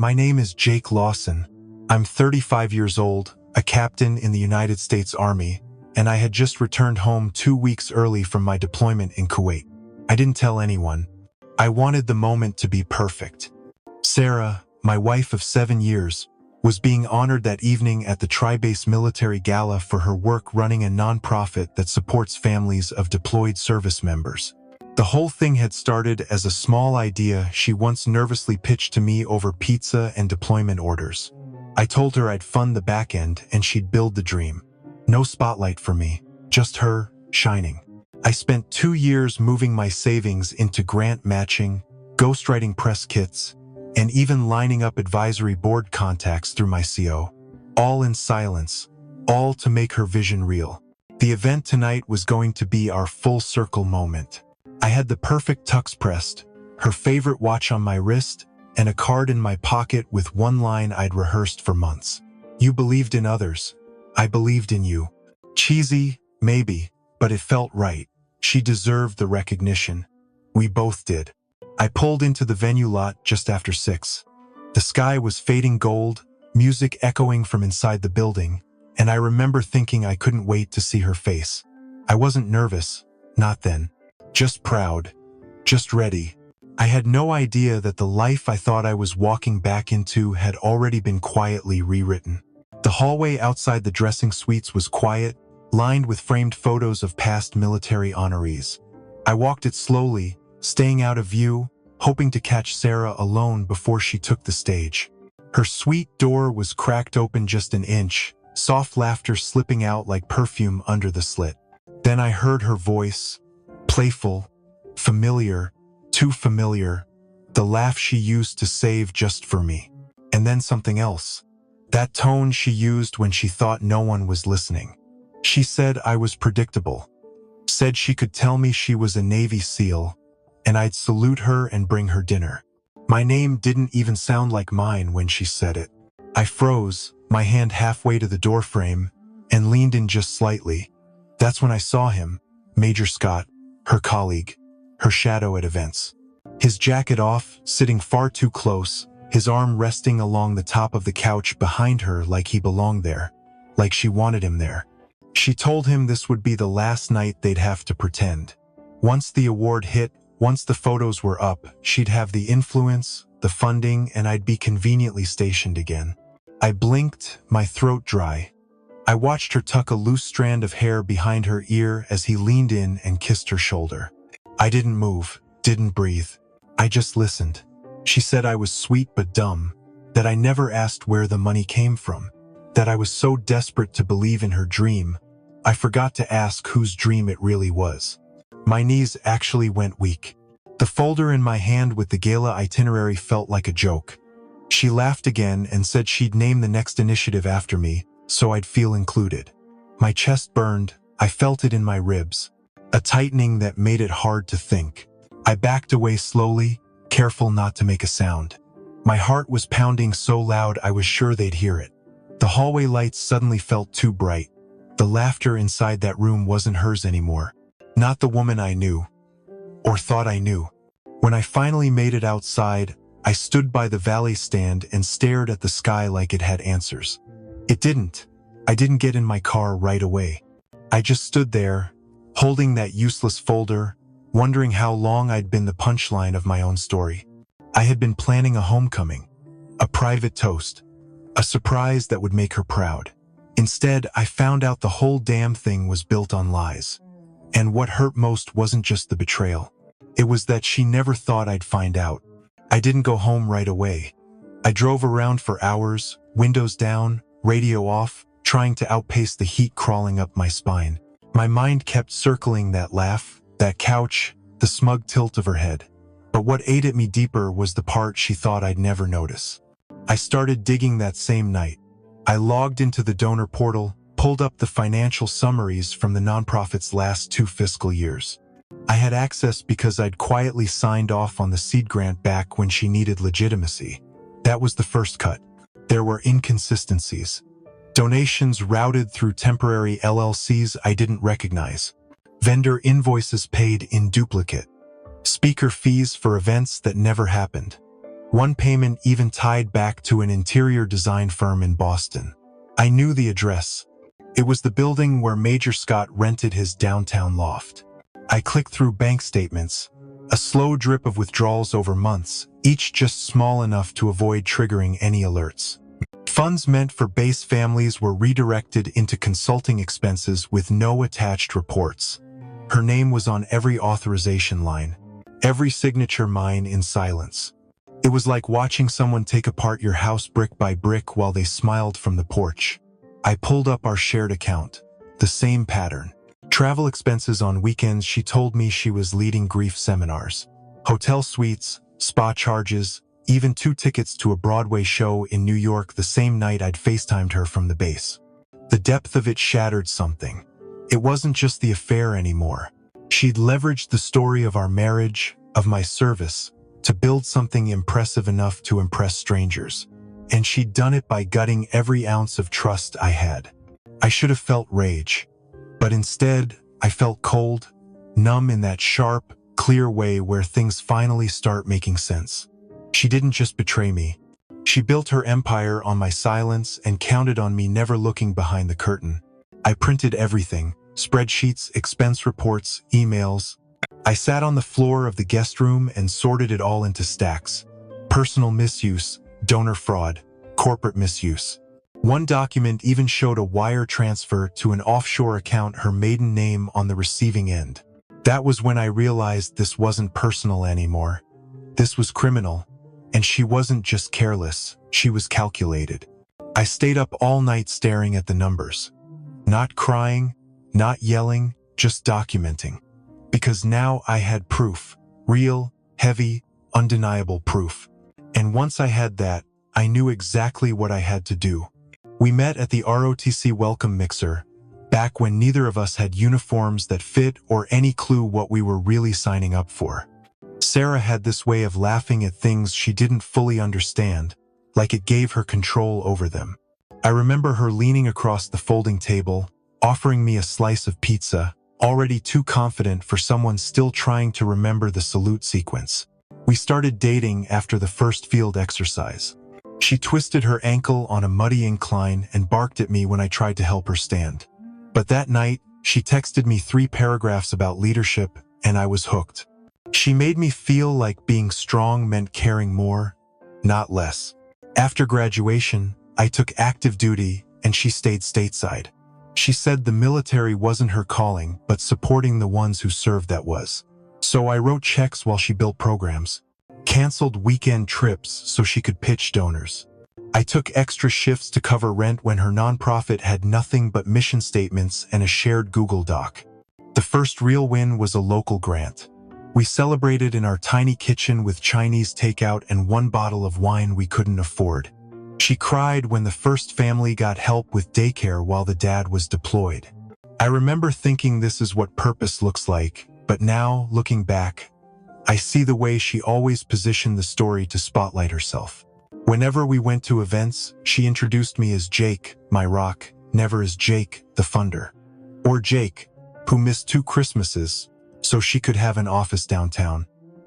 my name is Jake Lawson. I'm 35 years old, a captain in the United States Army, and I had just returned home 2 weeks early from my deployment in Kuwait. I didn't tell anyone. I wanted the moment to be perfect. Sarah, my wife of 7 years, was being honored that evening at the Tri-Base Military Gala for her work running a nonprofit that supports families of deployed service members. The whole thing had started as a small idea she once nervously pitched to me over pizza and deployment orders. I told her I'd fund the back end and she'd build the dream. No spotlight for me, just her, shining. I spent 2 years moving my savings into grant matching, ghostwriting press kits, and even lining up advisory board contacts through my CO. All in silence, all to make her vision real. The event tonight was going to be our full circle moment. I had the perfect tux pressed, her favorite watch on my wrist, and a card in my pocket with one line I'd rehearsed for months. You believed in others. I believed in you. Cheesy, maybe, but it felt right. She deserved the recognition. We both did. I pulled into the venue lot just after 6. The sky was fading gold, music echoing from inside the building, and I remember thinking I couldn't wait to see her face. I wasn't nervous, not then. Just proud, just ready. I had no idea that the life I thought I was walking back into had already been quietly rewritten. The hallway outside the dressing suites was quiet, lined with framed photos of past military honorees. I walked it slowly, staying out of view, hoping to catch Sarah alone before she took the stage. Her suite door was cracked open just an inch, soft laughter slipping out like perfume under the slit. Then I heard her voice, playful, familiar, too familiar, the laugh she used to save just for me. And then something else. That tone she used when she thought no one was listening. She said I was predictable. Said she could tell me she was a Navy SEAL, and I'd salute her and bring her dinner. My name didn't even sound like mine when she said it. I froze, my hand halfway to the doorframe, and leaned in just slightly. That's when I saw him, Major Scott, her colleague, her shadow at events. His jacket off, sitting far too close, his arm resting along the top of the couch behind her like he belonged there, like she wanted him there. She told him this would be the last night they'd have to pretend. Once the award hit, once the photos were up, she'd have the influence, the funding, and I'd be conveniently stationed again. I blinked, my throat dry. I watched her tuck a loose strand of hair behind her ear as he leaned in and kissed her shoulder. I didn't move, didn't breathe. I just listened. She said I was sweet but dumb, that I never asked where the money came from, that I was so desperate to believe in her dream, I forgot to ask whose dream it really was. My knees actually went weak. The folder in my hand with the gala itinerary felt like a joke. She laughed again and said she'd name the next initiative after me, so I'd feel included. My chest burned, I felt it in my ribs, a tightening that made it hard to think. I backed away slowly, careful not to make a sound. My heart was pounding so loud I was sure they'd hear it. The hallway lights suddenly felt too bright. The laughter inside that room wasn't hers anymore. Not the woman I knew, or thought I knew. When I finally made it outside, I stood by the valet stand and stared at the sky like it had answers. It didn't. I didn't get in my car right away. I just stood there, holding that useless folder, wondering how long I'd been the punchline of my own story. I had been planning a homecoming, a private toast, a surprise that would make her proud. Instead, I found out the whole damn thing was built on lies. And what hurt most wasn't just the betrayal. It was that she never thought I'd find out. I didn't go home right away. I drove around for hours, windows down, radio off, trying to outpace the heat crawling up my spine. My mind kept circling that laugh, that couch, the smug tilt of her head. But what ate at me deeper was the part she thought I'd never notice. I started digging that same night. I logged into the donor portal, pulled up the financial summaries from the nonprofit's last 2 fiscal years. I had access because I'd quietly signed off on the seed grant back when she needed legitimacy. That was the first cut. There were inconsistencies. Donations routed through temporary LLCs I didn't recognize. Vendor invoices paid in duplicate. Speaker fees for events that never happened. One payment even tied back to an interior design firm in Boston. I knew the address. It was the building where Major Scott rented his downtown loft. I clicked through bank statements, a slow drip of withdrawals over months, each just small enough to avoid triggering any alerts. Funds meant for base families were redirected into consulting expenses with no attached reports. Her name was on every authorization line, every signature mine in silence. It was like watching someone take apart your house brick by brick while they smiled from the porch. I pulled up our shared account. The same pattern. Travel expenses on weekends. She told me she was leading grief seminars. Hotel suites, spa charges, even 2 tickets to a Broadway show in New York the same night I'd FaceTimed her from the base. The depth of it shattered something. It wasn't just the affair anymore. She'd leveraged the story of our marriage, of my service, to build something impressive enough to impress strangers. And she'd done it by gutting every ounce of trust I had. I should have felt rage. But instead, I felt cold, numb in that sharp, clear way where things finally start making sense. She didn't just betray me. She built her empire on my silence and counted on me never looking behind the curtain. I printed everything: spreadsheets, expense reports, emails. I sat on the floor of the guest room and sorted it all into stacks. Personal misuse, donor fraud, corporate misuse. One document even showed a wire transfer to an offshore account, her maiden name on the receiving end. That was when I realized this wasn't personal anymore. This was criminal. And she wasn't just careless, she was calculated. I stayed up all night staring at the numbers. Not crying, not yelling, just documenting. Because now I had proof. Real, heavy, undeniable proof. And once I had that, I knew exactly what I had to do. We met at the ROTC welcome mixer, back when neither of us had uniforms that fit or any clue what we were really signing up for. Sarah had this way of laughing at things she didn't fully understand, like it gave her control over them. I remember her leaning across the folding table, offering me a slice of pizza, already too confident for someone still trying to remember the salute sequence. We started dating after the first field exercise. She twisted her ankle on a muddy incline and barked at me when I tried to help her stand. But that night, she texted me 3 paragraphs about leadership, and I was hooked. She made me feel like being strong meant caring more, not less. After graduation, I took active duty, and she stayed stateside. She said the military wasn't her calling, but supporting the ones who served that was. So I wrote checks while she built programs, canceled weekend trips so she could pitch donors. I took extra shifts to cover rent when her nonprofit had nothing but mission statements and a shared Google Doc. The first real win was a local grant. We celebrated in our tiny kitchen with Chinese takeout and 1 bottle of wine we couldn't afford. She cried when the first family got help with daycare while the dad was deployed. I remember thinking this is what purpose looks like, but now, looking back, I see the way she always positioned the story to spotlight herself. Whenever we went to events, she introduced me as Jake, my rock, never as Jake, the funder. Or Jake, who missed 2 Christmases, so she could have an office downtown.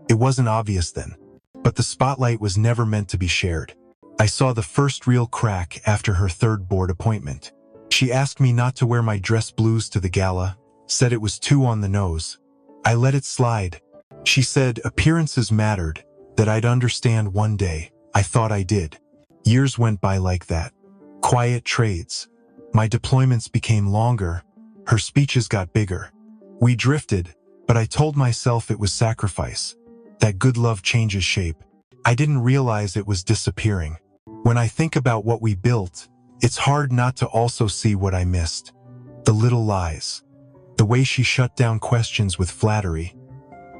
It wasn't obvious then, but the spotlight was never meant to be shared. I saw the first real crack after her 3rd board appointment. She asked me not to wear my dress blues to the gala, said it was too on the nose. I let it slide. She said appearances mattered, that I'd understand one day. I thought I did. Years went by like that. Quiet trades. My deployments became longer. Her speeches got bigger. We drifted, but I told myself it was sacrifice, that good love changes shape. I didn't realize it was disappearing. When I think about what we built, it's hard not to also see what I missed. The little lies. The way she shut down questions with flattery.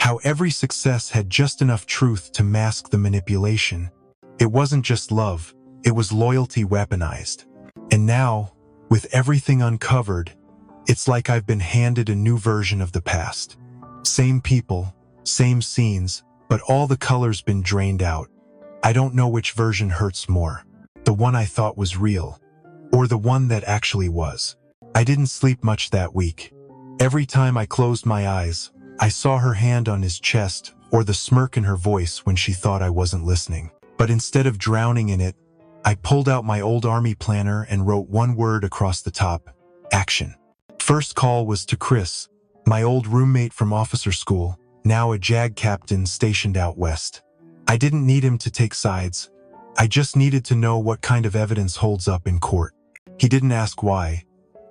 How every success had just enough truth to mask the manipulation. It wasn't just love, it was loyalty weaponized. And now, with everything uncovered, it's like I've been handed a new version of the past. Same people, same scenes, but all the color's been drained out. I don't know which version hurts more. The one I thought was real, or the one that actually was. I didn't sleep much that week. Every time I closed my eyes, I saw her hand on his chest or the smirk in her voice when she thought I wasn't listening. But instead of drowning in it, I pulled out my old army planner and wrote one word across the top: action. First call was to Chris, my old roommate from officer school, now a JAG captain stationed out west. I didn't need him to take sides. I just needed to know what kind of evidence holds up in court. He didn't ask why.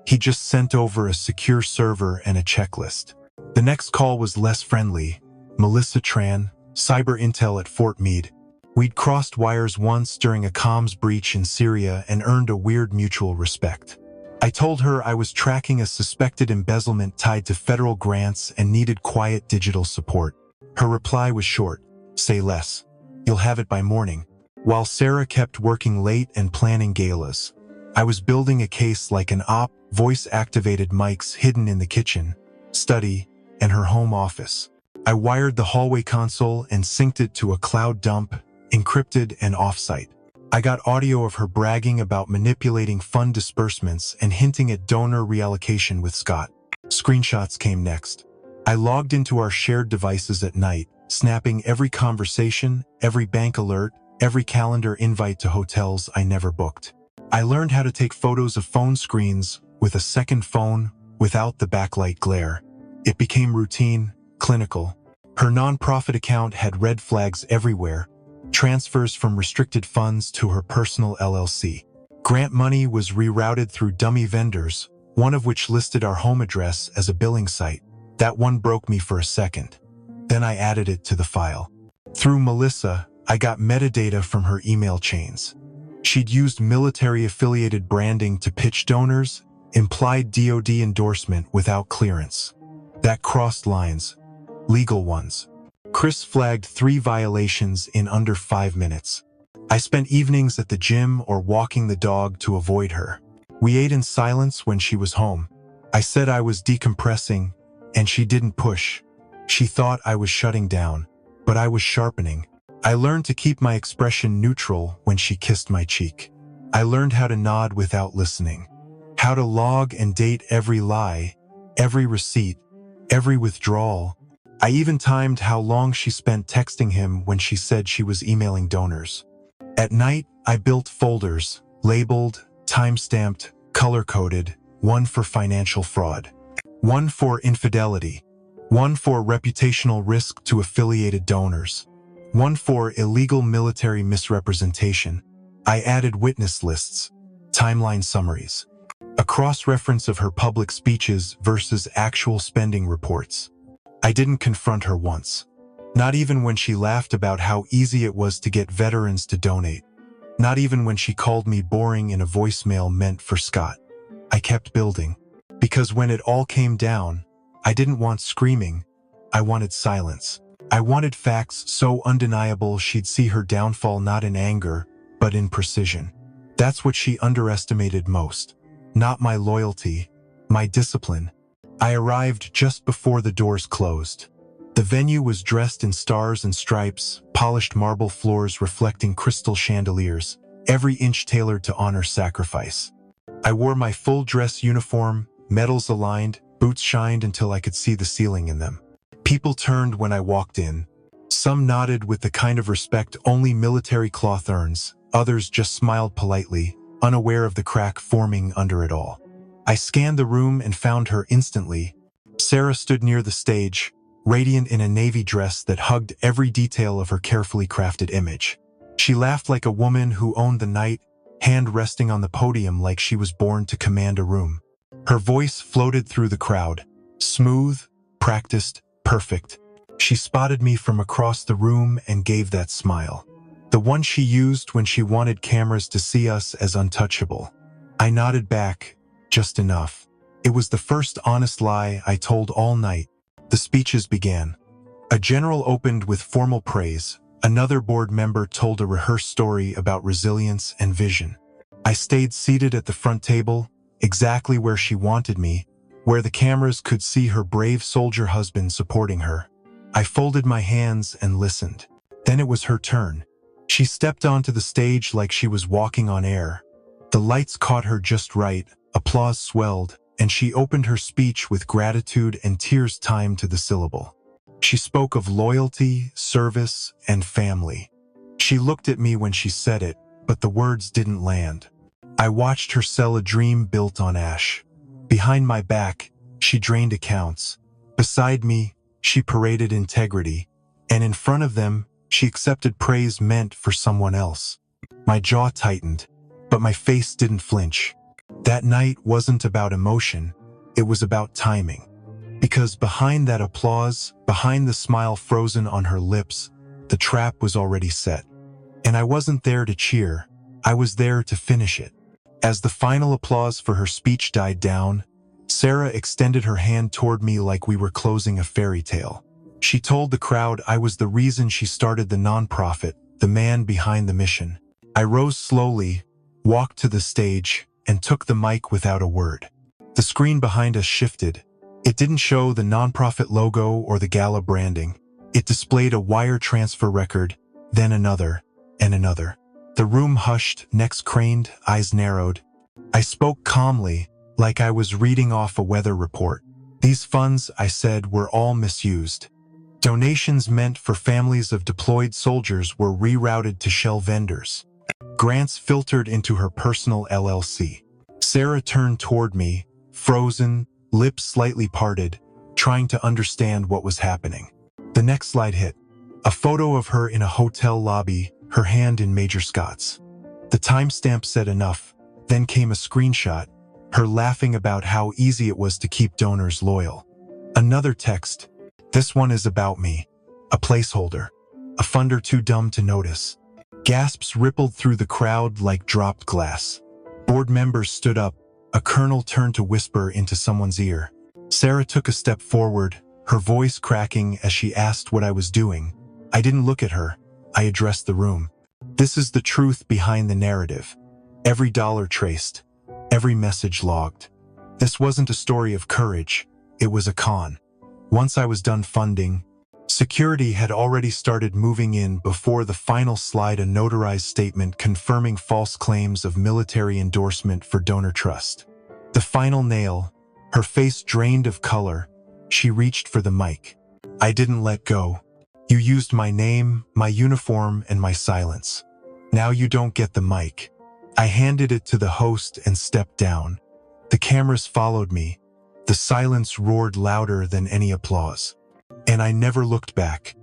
He just sent over a secure server and a checklist. The next call was less friendly. Melissa Tran, cyber intel at Fort Meade. We'd crossed wires once during a comms breach in Syria and earned a weird mutual respect. I told her I was tracking a suspected embezzlement tied to federal grants and needed quiet digital support. Her reply was short: say less. You'll have it by morning. While Sarah kept working late and planning galas, I was building a case like an op, voice-activated mics hidden in the kitchen, study, and her home office. I wired the hallway console and synced it to a cloud dump, encrypted and off-site. I got audio of her bragging about manipulating fund disbursements and hinting at donor reallocation with Scott. Screenshots came next. I logged into our shared devices at night, snapping every conversation, every bank alert, every calendar invite to hotels I never booked. I learned how to take photos of phone screens with a second phone without the backlight glare. It became routine, clinical. Her nonprofit account had red flags everywhere, transfers from restricted funds to her personal LLC. Grant money was rerouted through dummy vendors, one of which listed our home address as a billing site. That one broke me for a second. Then I added it to the file. Through Melissa, I got metadata from her email chains. She'd used military-affiliated branding to pitch donors, implied DoD endorsement without clearance. That crossed lines, legal ones. Chris flagged 3 violations in under 5 minutes. I spent evenings at the gym or walking the dog to avoid her. We ate in silence when she was home. I said I was decompressing, and she didn't push. She thought I was shutting down, but I was sharpening. I learned to keep my expression neutral when she kissed my cheek. I learned how to nod without listening, how to log and date every lie, every receipt, every withdrawal. I even timed how long she spent texting him when she said she was emailing donors. At night, I built folders, labeled, time-stamped, color-coded, one for financial fraud, one for infidelity, one for reputational risk to affiliated donors, one for illegal military misrepresentation. I added witness lists, timeline summaries, a cross-reference of her public speeches versus actual spending reports. I didn't confront her once, not even when she laughed about how easy it was to get veterans to donate, not even when she called me boring in a voicemail meant for Scott. I kept building, because when it all came down, I didn't want screaming, I wanted silence. I wanted facts so undeniable she'd see her downfall not in anger, but in precision. That's what she underestimated most. Not my loyalty, my discipline. I arrived just before the doors closed. The venue was dressed in stars and stripes, polished marble floors reflecting crystal chandeliers, every inch tailored to honor sacrifice. I wore my full dress uniform, medals aligned, boots shined until I could see the ceiling in them. People turned when I walked in. Some nodded with the kind of respect only military cloth earns, others just smiled politely, unaware of the crack forming under it all. I scanned the room and found her instantly. Sarah stood near the stage, radiant in a navy dress that hugged every detail of her carefully crafted image. She laughed like a woman who owned the night, hand resting on the podium like she was born to command a room. Her voice floated through the crowd, smooth, practiced, perfect. She spotted me from across the room and gave that smile, the one she used when she wanted cameras to see us as untouchable. I nodded back, just enough. It was the first honest lie I told all night. The speeches began. A general opened with formal praise. Another board member told a rehearsed story about resilience and vision. I stayed seated at the front table, exactly where she wanted me, where the cameras could see her brave soldier husband supporting her. I folded my hands and listened. Then it was her turn. She stepped onto the stage like she was walking on air. The lights caught her just right, applause swelled, and she opened her speech with gratitude and tears timed to the syllable. She spoke of loyalty, service, and family. She looked at me when she said it, but the words didn't land. I watched her sell a dream built on ash. Behind my back, she drained accounts. Beside me, she paraded integrity. And in front of them, she accepted praise meant for someone else. My jaw tightened, but my face didn't flinch. That night wasn't about emotion, it was about timing. Because behind that applause, behind the smile frozen on her lips, the trap was already set. And I wasn't there to cheer, I was there to finish it. As the final applause for her speech died down, Sarah extended her hand toward me like we were closing a fairy tale. She told the crowd I was the reason she started the nonprofit, the man behind the mission. I rose slowly, walked to the stage, and took the mic without a word. The screen behind us shifted. It didn't show the nonprofit logo or the Gala branding. It displayed a wire transfer record, then another, and another. The room hushed, necks craned, eyes narrowed. I spoke calmly, like I was reading off a weather report. These funds, I said, were all misused. Donations meant for families of deployed soldiers were rerouted to shell vendors. Grants filtered into her personal LLC. Sarah turned toward me, frozen, lips slightly parted, trying to understand what was happening. The next slide hit. A photo of her in a hotel lobby, her hand in Major Scott's. The timestamp said enough. Then came a screenshot, her laughing about how easy it was to keep donors loyal. Another text. This one is about me. A placeholder. A funder too dumb to notice. Gasps rippled through the crowd like dropped glass. Board members stood up. A colonel turned to whisper into someone's ear. Sarah took a step forward, her voice cracking as she asked what I was doing. I didn't look at her. I addressed the room. This is the truth behind the narrative. Every dollar traced. Every message logged. This wasn't a story of courage. It was a con. Once I was done funding, security had already started moving in before the final slide, a notarized statement confirming false claims of military endorsement for donor trust. The final nail, her face drained of color, she reached for the mic. I didn't let go. You used my name, my uniform, and my silence. Now you don't get the mic. I handed it to the host and stepped down. The cameras followed me. The silence roared louder than any applause. And I never looked back.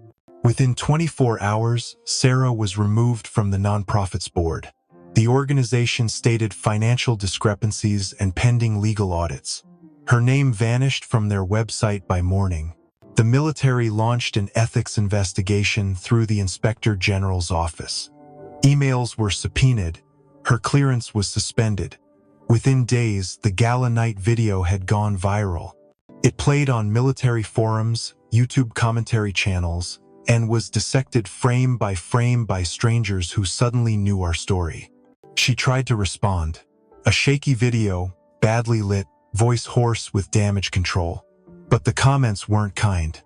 Within 24 hours, Sarah was removed from the nonprofit's board. The organization stated financial discrepancies and pending legal audits. Her name vanished from their website by morning. The military launched an ethics investigation through the Inspector General's office. Emails were subpoenaed. Her clearance was suspended. Within days, the Gala night video had gone viral. It played on military forums, YouTube commentary channels, and was dissected frame by strangers who suddenly knew our story. She tried to respond. A shaky video, badly lit, voice hoarse with damage control. But the comments weren't kind.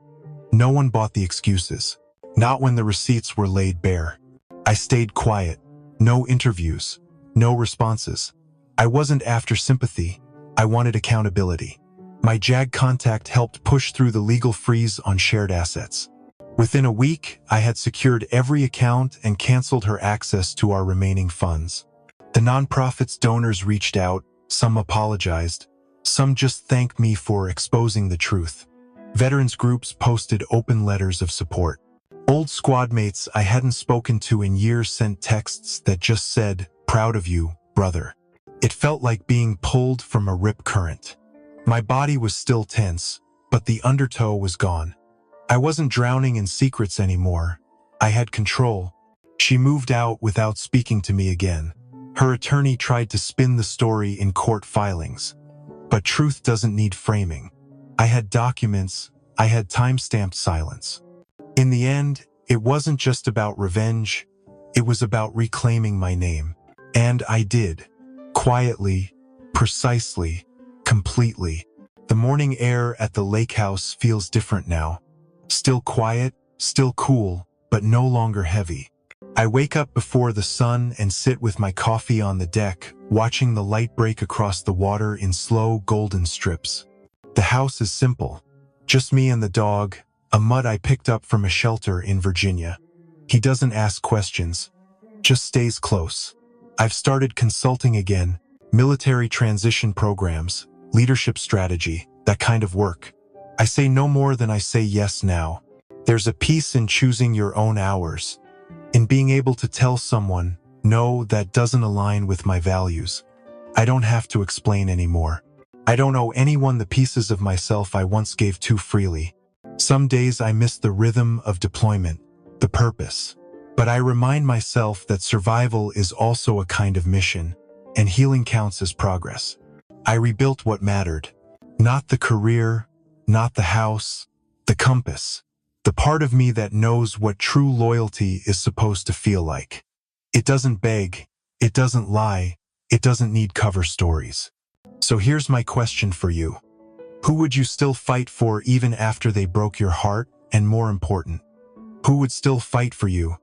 No one bought the excuses. Not when the receipts were laid bare. I stayed quiet. No interviews. No responses. I wasn't after sympathy. I wanted accountability. My JAG contact helped push through the legal freeze on shared assets. Within a week, I had secured every account and canceled her access to our remaining funds. The nonprofit's donors reached out, some apologized, some just thanked me for exposing the truth. Veterans groups posted open letters of support. Old squadmates I hadn't spoken to in years sent texts that just said, "Proud of you, brother." It felt like being pulled from a rip current. My body was still tense, but the undertow was gone. I wasn't drowning in secrets anymore. I had control. She moved out without speaking to me again. Her attorney tried to spin the story in court filings. But truth doesn't need framing. I had documents. I had time-stamped silence. In the end, it wasn't just about revenge. It was about reclaiming my name. And I did. Quietly, precisely, completely. The morning air at the lake house feels different now. Still quiet, still cool, but no longer heavy. I wake up before the sun and sit with my coffee on the deck, watching the light break across the water in slow golden strips. The house is simple. Just me and the dog, a mutt I picked up from a shelter in Virginia. He doesn't ask questions, just stays close. I've started consulting again, military transition programs, leadership strategy, that kind of work. I say no more than I say yes now. There's a peace in choosing your own hours, in being able to tell someone, no, that doesn't align with my values. I don't have to explain anymore. I don't owe anyone the pieces of myself I once gave too freely. Some days I miss the rhythm of deployment, the purpose. But I remind myself that survival is also a kind of mission, and healing counts as progress. I rebuilt what mattered. Not the career, not the house, the compass. The part of me that knows what true loyalty is supposed to feel like. It doesn't beg, it doesn't lie, it doesn't need cover stories. So here's my question for you. Who would you still fight for even after they broke your heart? And more important, who would still fight for you